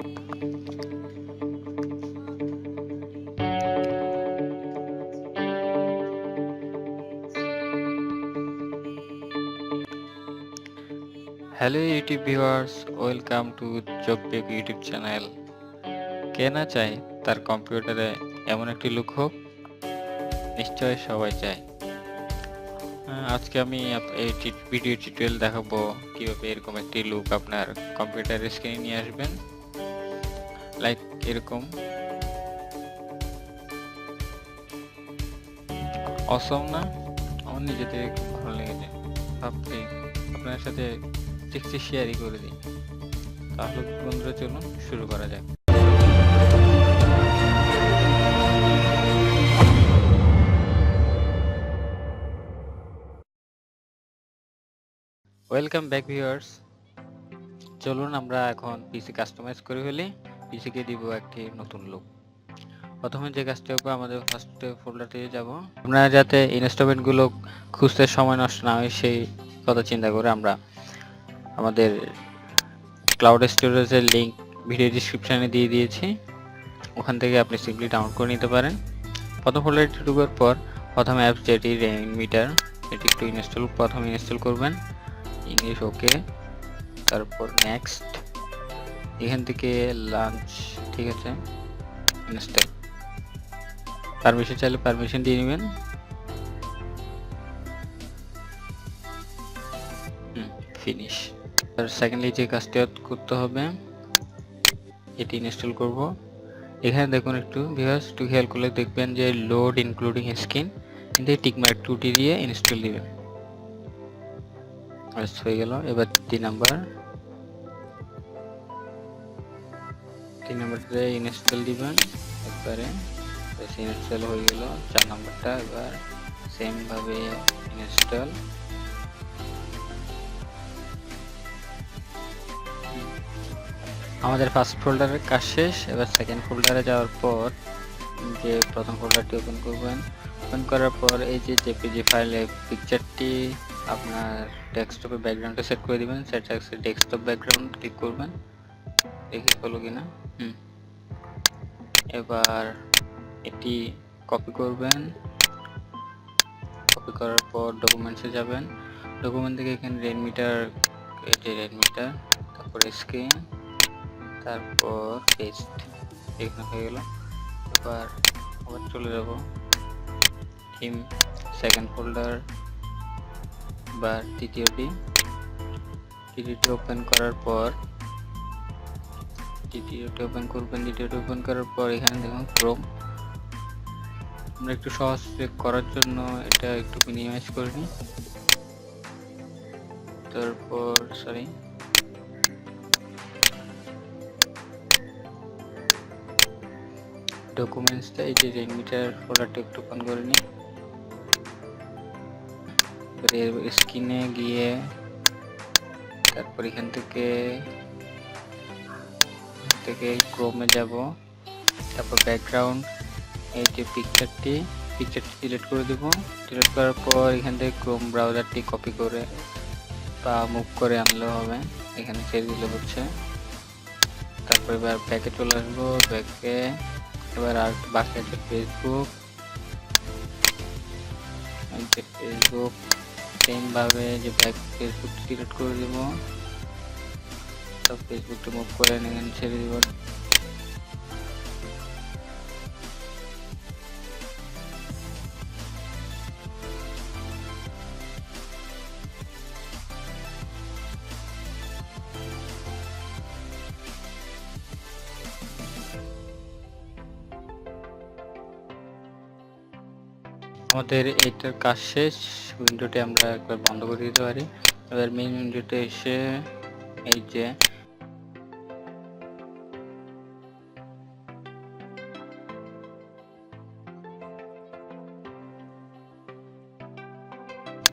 Hello YouTube viewers, welcome to জববেক YouTube channel. কে না চায় তার কম্পিউটারে এমন একটি লুক হোক? নিশ্চয় সবাই চায়। আজকে আমি এই ভিডিও টিউটোরিয়াল দেখাবো কিভাবে এরকম একটি লুক আপনার কম্পিউটারের স্ক্রিনে নিয়ে আসবেন। লাইক এরকম অসম না? আমার নিজেদের খুব ভালো লেগেছে, ভাবছি আপনার সাথে দেখছি শেয়ারই করে দিই। তাহলে বন্ধুরা চলুন শুরু করা যাক। ওয়েলকাম ব্যাক ভিউয়ার্স, চলুন আমরা এখন পিসি কাস্টমাইজ করে ফেলি। পিসিকে দিব একটি নতুন লুক। প্রথমে যে কাজটি হবে, আমাদের ফার্স্ট ফোল্ডারতে যাব। আমরা যাতে ইনস্টলমেন্টগুলো খুঁজতে সময় নষ্ট না হয় সেই কথা চিন্তা করে আমরা আমাদের ক্লাউড স্টোরেজের লিঙ্ক ভিডিও ডিসক্রিপশানে দিয়ে দিয়েছি। ওখান থেকে আপনি সিম্পলি ডাউনলোড করে নিতে পারেন। প্রথম ফোল্ডারটি ঢোকার পর প্রথম অ্যাপস যেটি রেইনমিটার, এটি একটু প্রথমে ইনস্টল করবেন। ইংলিশ ওকে, তারপর নেক্সট, এখান থেকে লাঞ্চ, ঠিক আছে, ইনস্টল। পারমিশন চাইলে পারমিশন দিয়ে নেবেন। ফিনিশ। আর সেকেন্ডলি যে কাজটি করতে হবে, এটি ইনস্টল করব। এখানে দেখুন একটু ভিউয়ার্স, একটু খেয়াল করলে দেখবেন যে লোড ইনক্লুডিং স্ক্রিন, কিন্তু টিকমার্ক 2টি দিয়ে ইনস্টল দিবেন। হয়ে গেল। এবার 3 নাম্বারটা ইনস্টল দিবেন একবারে। ইনস্টল হয়ে গেল। 4 নাম্বারটা এবার সেম ভাবে ইনস্টল। আমাদের ফার্স্ট ফোল্ডারের কাজ শেষ। এবার সেকেন্ড ফোল্ডারে যাওয়ার পর যে প্রথম ফোল্ডারটি ওপেন করবেন। ওপেন করার পর এই যে জেপিজি ফাইলে পিকচারটি আপনার ডেস্কটপে ব্যাকগ্রাউন্ডে সেট করে দিবেন। সেট আছে ডেস্কটপ ব্যাকগ্রাউন্ড, ক্লিক করবেন, দেখি হলো কিনা। এবার এটি কপি করবেন। কপি করার পর ডকুমেন্টসে যাবেন। ডকুমেন্ট থেকে এখানে রেইনমিটার, এই যে রেইনমিটার, তারপর স্ক্রিন, তারপর পেস্ট, এখানে হয়ে গেল। এবার আবার চলে যাব থিম, সেকেন্ড ফোল্ডার বা তৃতীয়টি ওপেন করার পর দ্বিতীয়টি ওপেন করবেন। দ্বিতীয়টি ওপেন করার পর এখানে দেখুন ক্রোম। আমরা একটু সহজ করার জন্য এটা একটু মিনিমাইজ করে নিই। তারপর ডকুমেন্টসটা, এই যে রেইনমিটার ফোল্ডারটা একটু ওপেন করে নিই। স্ক্রিনে গিয়ে তারপর এখান থেকে ক্রোমে যাব। তারপর ব্যাকগ্রাউন্ড, এই যে পিকচারটি সিলেক্ট করে দেব। সিলেক্ট করার পর এখান থেকে ক্রোম ব্রাউজারটি কপি করে বা মুভ করে আনলে হবে, এখানে ছেড়ে দিলে হচ্ছে। তারপর এবার ব্যাকে চলে আসবো। ব্যাকে এবার আর বাকি আছে ফেসবুক। সেম ভাবে যে ফেসবুক সিলেক্ট করে দেব। তো ফেসবুকটা মুভ করে এখানে ছেড়ে দিব। আমাদের এইটার কাজ শেষ। উইন্ডোটি আমরা একবার বন্ধ করে দিতে পারি। এবার মেইন উইন্ডোতে এসে এই যে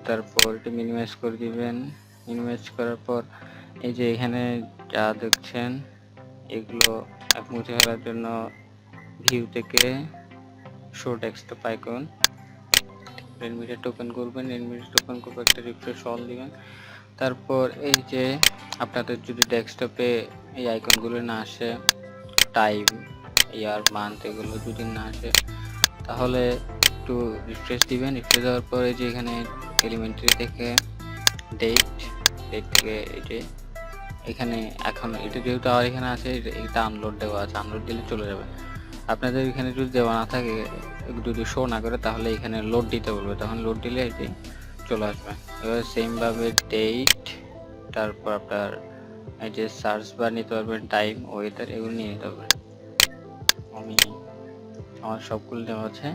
তারপর এটা মিনিমাইজ করে দিবেন। মিনিমাইজ করার পর এই যে এখানে যা দেখছেন এগুলো মুছে ফেলার জন্য ভিউ থেকে শো ডেস্কটপ আইকন, রেইনমিটার ওপেন করবেন। রেইনমিটার ওপেন করবে, একটা রিফ্রেশ অল দিবেন। তারপর এই যে আপনাদের যদি ডেস্কটপে এই আইকনগুলো না আসে টাইম, ইয়ার, মান্থ এগুলো যদি না আসে তাহলে একটু রিফ্রেশ দিবেন। রিফ্রেশ দেওয়ার পরে যে এখানে এলিমেন্টারি থেকে ডেট থেকে এই যে এখানে এখন এটা যেহেতু আর এখানে আছে এটা আনলোড দেওয়া আছে, আনলোড দিলে চলে যাবে। আপনাদের এখানে যদি দেওয়া না থাকে, যদি শো না করে তাহলে এখানে লোড দিতে বলবে, তখন লোড দিলে এটি চলে আসবে। এবার সেম ভাবে ডেট, তারপর আপনার এই যে সার্চ বার নিতে পারবেন, টাইম, ওয়েদার এগুলো নিয়ে নিতে পারবেন। আমি আমার সবগুলো দেওয়া আছে।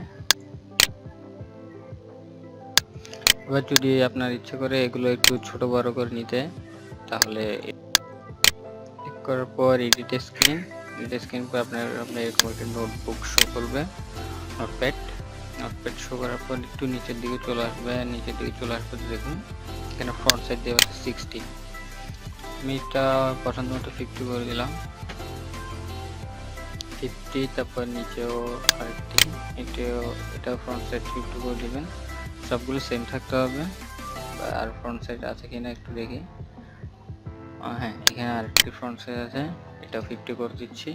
এবার যদি আপনার ইচ্ছে করে এগুলো একটু ছোট বড় করে নিতে, তাহলে ক্লিক করার পর এডিট স্ক্রিন পর আপনার এরকম একটা নোটবুক শো করবে, নোটপ্যাড শো করার পর একটু নিচের দিকে চলে আসবে। নিচের দিকে চলে আসবে দেখুন এখানে ফ্রন্ট সাইড দেওয়া আছে 60, আমি এটা পছন্দ মতো 50 করে দিলাম, 50। তারপর নিচেও আরেকটি, এটাও ফ্রন্ট সাইড 50 করে দিবেন। সবগুলো সেম থাকতে হবে। আর ফ্রন্ট সাইড আছে কিনা একটু দেখি, হ্যাঁ এখানে আরেকটি ফ্রন্ট সাইড আছে, এটা 50 করে দিচ্ছি।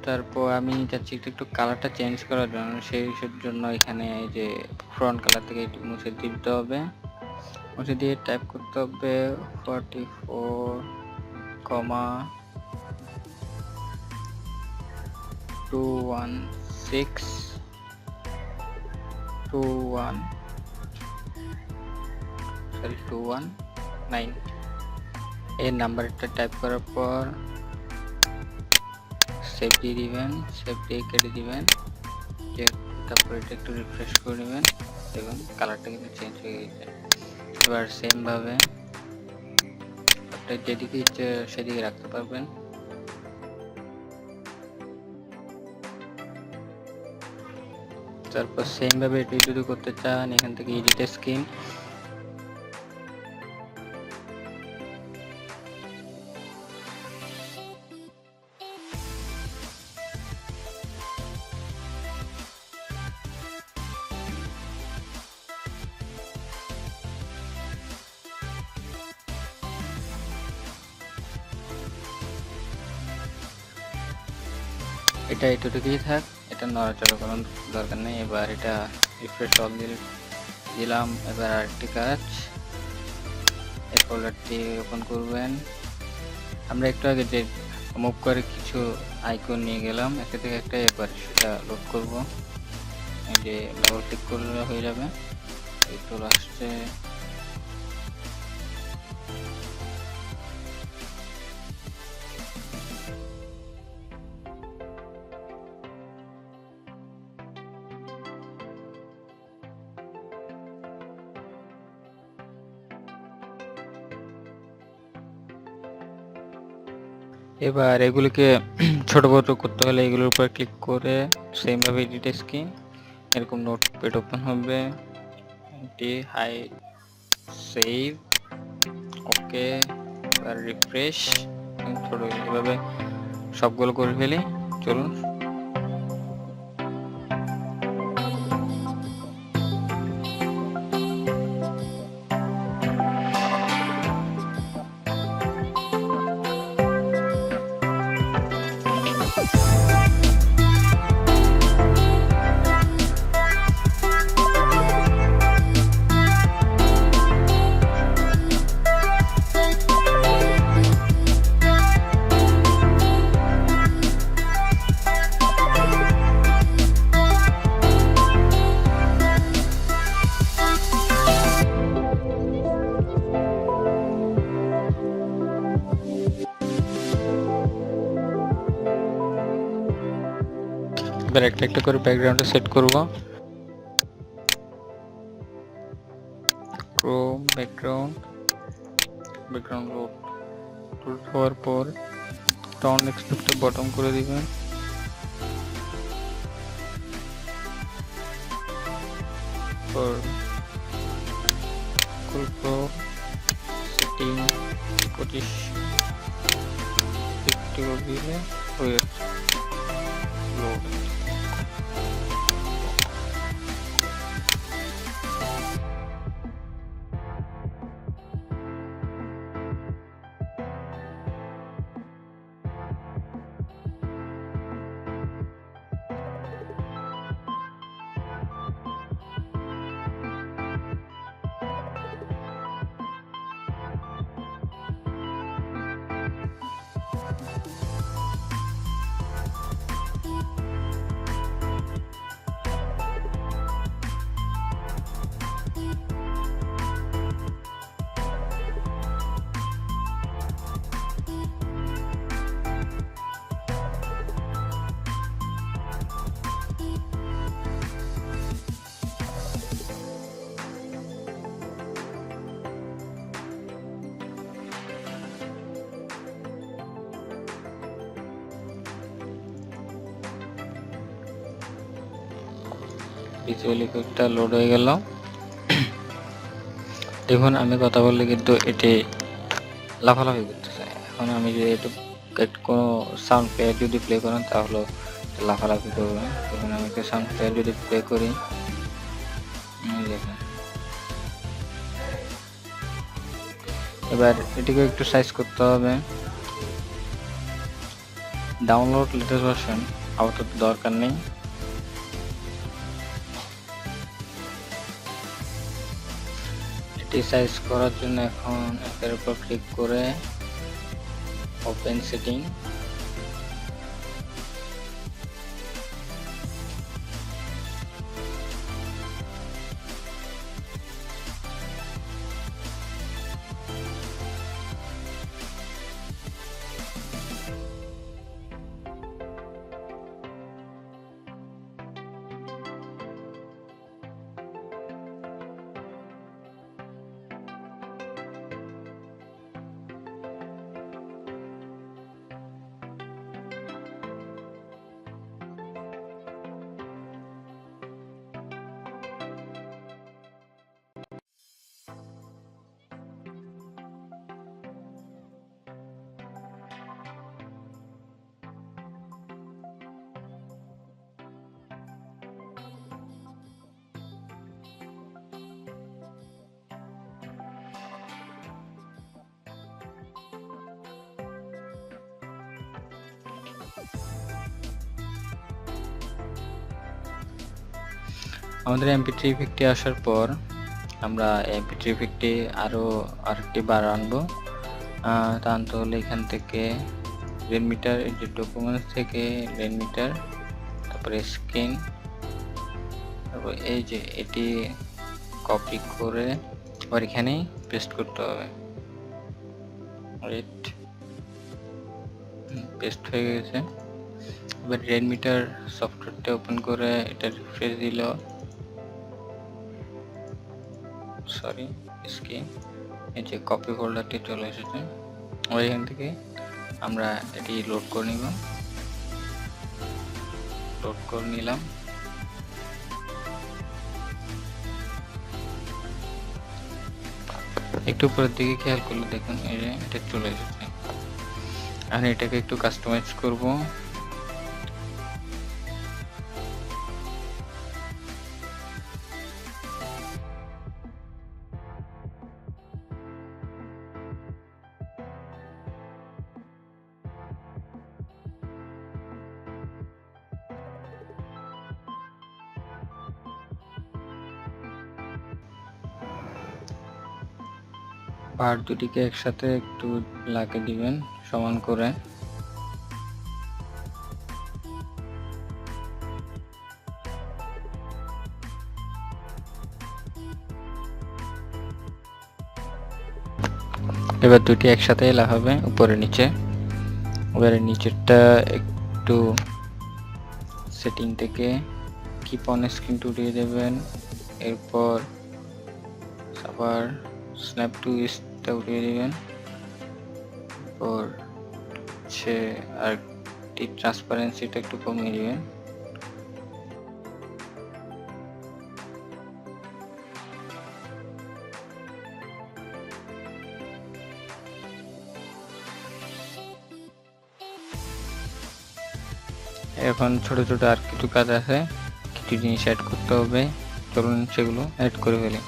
তারপর আমি চাচ্ছি একটু কালারটা চেঞ্জ করার জন্য, সেই জন্য এখানে এই যে ফ্রন্ট কালার থেকে একটু মুছে দিতে হবে, মুছে দিয়ে টাইপ করতে হবে 219 এই নাম্বারটা টাইপ করার পর সেভ দিয়ে দিবেন, সেভ দিয়ে কেটে দিবেন। তারপর এটা একটু রিফ্রেশ করে নেবেন, দেখুন কালারটা কিন্তু চেঞ্জ হয়ে গেছে। এবার সেম ভাবে আপনার যেদিকে ইচ্ছে সেদিকে রাখতে পারবেন। তারপর সেম ভাবে এটি যদি করতে চান এখান থেকে এডিট স্ক্রিন, এটা এতটুকুই থাক, এটা নড়াচড়া করার দরকার নেই। এবার এটা রিফ্রেশ অল দিলাম। এবার আরেকটি কাজ, এই ফোল্ডারটি ওপেন করবেন। আমরা একটু আগে যে মুভ করে কিছু আইকন নিয়ে গেলাম একটা থেকে একটা, এবার সেটা লোড করব। এই যে ডাবল ক্লিক করলে হয়ে যাবে, এই চলে আসছে। এবার এগুলিকে ছোট বড় করতে হলে এগুলোর উপর ক্লিক করে সেম ভাবে এডিট স্ক্রিন, এরকম নোটপ্যাড ওপেন হবে, এটি হাইড, সেভ, ওকে, আর রিফ্রেশ। ছোট এভাবে সবগুলো করে ফেলি, চলুন। এবার একটা একটা করে ব্যাকগ্রাউন্ডে সেট করব। ক্রোম ব্যাকগ্রাউন্ড লোড হওয়ার পর টাউন এক্সপেক্টে বটম করে দিবেন। সেটিং 25 করে দিলে হয়ে যাচ্ছে লোড। পিসি হেলিকপ্টার লোড হয়ে গেল। দেখুন আমি কথা বললে কিন্তু এটি লাফালাফি করতেছে। এখন আমি যদি একটু কোনো সাউন্ড প্লেয়ার যদি প্লে করেন তাহলে লাফালাফি করবে। দেখুন আমি একটা সাউন্ড প্লেয়ার যদি প্লে করি, দেখুন এবার এটিকে একটু সাইজ করতে হবে। ডাউনলোড লেটেস্ট ভার্সন আপাতত দরকার নেই। এটি সাইজ করার জন্য এখন এর উপর ক্লিক করে ওপেন সেটিং, আমাদের MP3 ইফেক্টটি আসার পর আমরা MP3 ইফেক্টটি আরেকটি বার আনবো। তা আনতে হলে এখান থেকে রেনমিটার, এই যে ডকুমেন্টস থেকে রেনমিটার, তারপরে স্ক্রিন, তারপর এই যে এটি কপি করে আবার এখানে পেস্ট করতে হবে। পেস্ট হয়ে গেছে। এবার রেনমিটার সফটওয়্যারটা ওপেন করে এটা রিফ্রেশ দিল, সরি স্ক্রিন, এই যে কপি ফোল্ডারটি চলে এসেছে। এখান থেকে আমরা এটি লোড করে নিলাম। একটু উপরের দিকে খেয়াল করলে দেখুন এই যে এটা চলে এসেছে। আর এটাকে একটু কাস্টমাইজ করব। পার্ট দুটিকে একসাথে একটু লাগিয়ে দিবেন সমান করে। এবার দুটি একসাথে লাগাবে উপরে নিচে। এবারে নিচেরটা একটু সেটিং থেকে কিপ অন স্ক্রিন টু দিয়ে দেবেন। এরপর আবার স্ন্যাপ টু ইস্টটা উঠিয়ে দেবেন। এরপর হচ্ছে আর ট্রান্সপারেন্সিটা একটু কমিয়ে দেবেন। এখন ছোট ছোট আর কিছু কাজ আছে, কিছু জিনিস অ্যাড করতে হবে। চলুন সেগুলো অ্যাড করে ফেলি।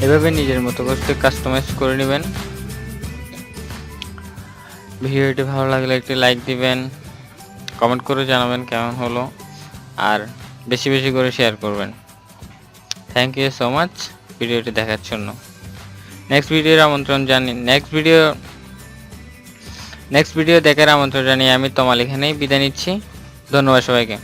এভাবে নিজের মতো করে কাস্টমাইজ করে নেবেন। ভিডিওটি ভালো লাগলে একটি লাইক দিবেন, কমেন্ট করে জানাবেন কেমন হলো, আর বেশি বেশি করে শেয়ার করবেন। থ্যাংক ইউ সো মাচ ভিডিওটি দেখার জন্য। নেক্সট ভিডিও দেখার আমন্ত্রণ জানিয়ে আমি তমাল এখানেই বিদায় নিচ্ছি। ধন্যবাদ সবাইকে।